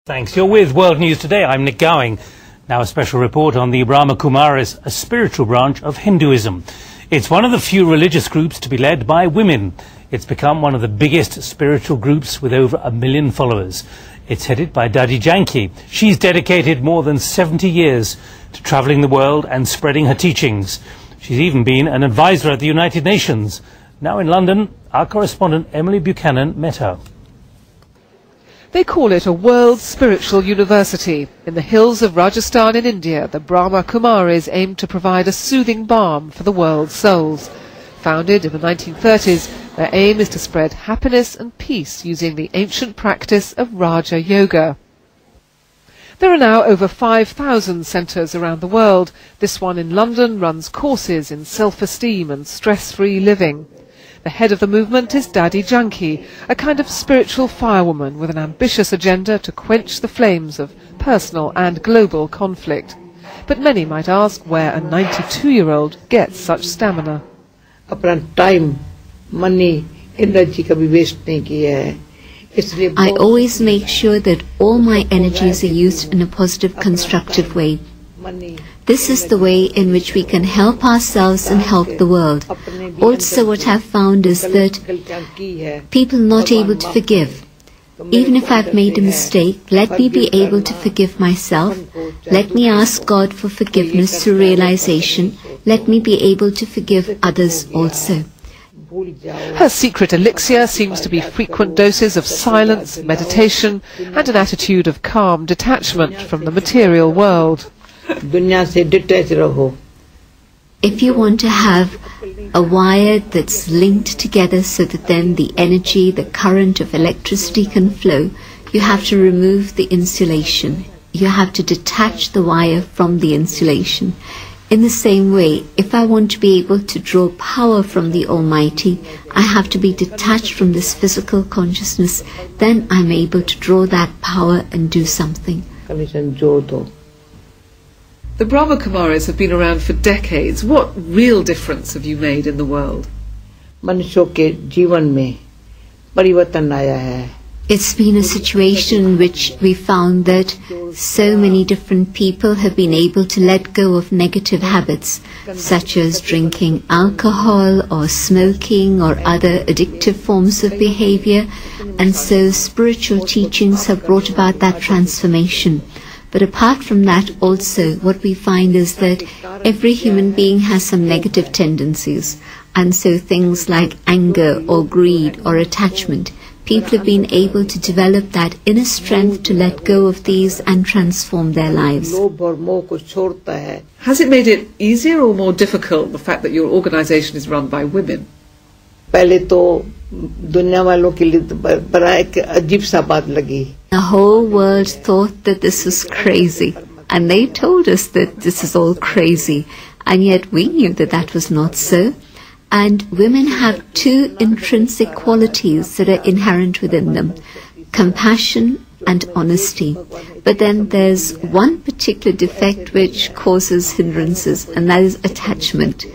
Thanks. You're with World News Today. I'm Nick Gowing. Now a special report on the Brahma Kumaris, a spiritual branch of Hinduism. It's one of the few religious groups to be led by women. It's become one of the biggest spiritual groups with over 1 million followers. It's headed by Dadi Janki. She's dedicated more than 70 years to travelling the world and spreading her teachings. She's even been an advisor at the United Nations. Now in London, our correspondent Emily Buchanan met her. They call it a world spiritual university. In the hills of Rajasthan in India, the Brahma Kumaris aim to provide a soothing balm for the world's souls. Founded in the 1930s, their aim is to spread happiness and peace using the ancient practice of Raja Yoga. There are now over 5,000 centres around the world. This one in London runs courses in self-esteem and stress-free living. The head of the movement is Dadi Janki, a kind of spiritual firewoman with an ambitious agenda to quench the flames of personal and global conflict. But many might ask where a 92-year-old gets such stamina. अपना time, money, energy कभी waste नहीं किया है. I always make sure that all my energies are used in a positive, constructive way. This is the way in which we can help ourselves and help the world. Also, what I've found is that people not able to forgive. Even if I've made a mistake, let me be able to forgive myself. Let me ask God for forgiveness through realization. Let me be able to forgive others also. Her secret elixir seems to be frequent doses of silence, meditation, and an attitude of calm detachment from the material world. If you want to have a wire that's linked together so that then the energy, the current of electricity can flow, you have to remove the insulation. You have to detach the wire from the insulation. In the same way, if I want to be able to draw power from the Almighty, I have to be detached from this physical consciousness. Then I'm able to draw that power and do something. The Brahma Kumaris have been around for decades. What real difference have you made in the world? मनुष्यों के जीवन में परिवर्तन आया है. It's been a situation in which we found that so many different people have been able to let go of negative habits, such as drinking alcohol or smoking or other addictive forms of behavior, and so spiritual teachings have brought about that transformation. But apart from that also, what we find is that every human being has some negative tendencies, and so things like anger or greed or attachment, people have been able to develop that inner strength to let go of these and transform their lives. Has it made it easier or more difficult, the fact that your organisation is run by women? पहले तो दुनिया वालों के लिए बड़ा एक अजीब सा बात लगी. The whole world thought that this was crazy, and they told us that this is all crazy, and yet we knew that that was not so. And women have two intrinsic qualities that are inherent within them: compassion and honesty. But then there's one particular defect which causes hindrances, and that is attachment.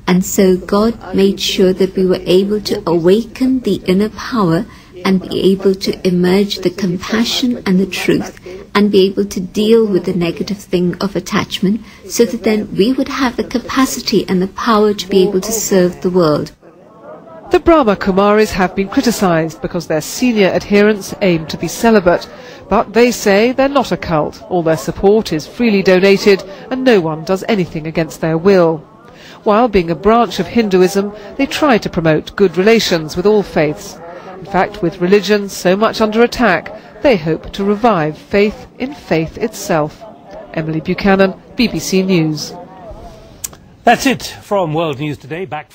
And so God made sure that we were able to awaken the inner power and be able to emerge the compassion and the truth and be able to deal with the negative thing of attachment, so that then we would have the capacity and the power to be able to serve the world. The Brahma Kumaris have been criticised because their senior adherents aim to be celibate, but they say they're not a cult. All their support is freely donated and no one does anything against their will. While being a branch of Hinduism, they try to promote good relations with all faiths. In fact, with religion so much under attack, they hope to revive faith in faith itself. Emily Buchanan, BBC News. That's it from World News Today. Back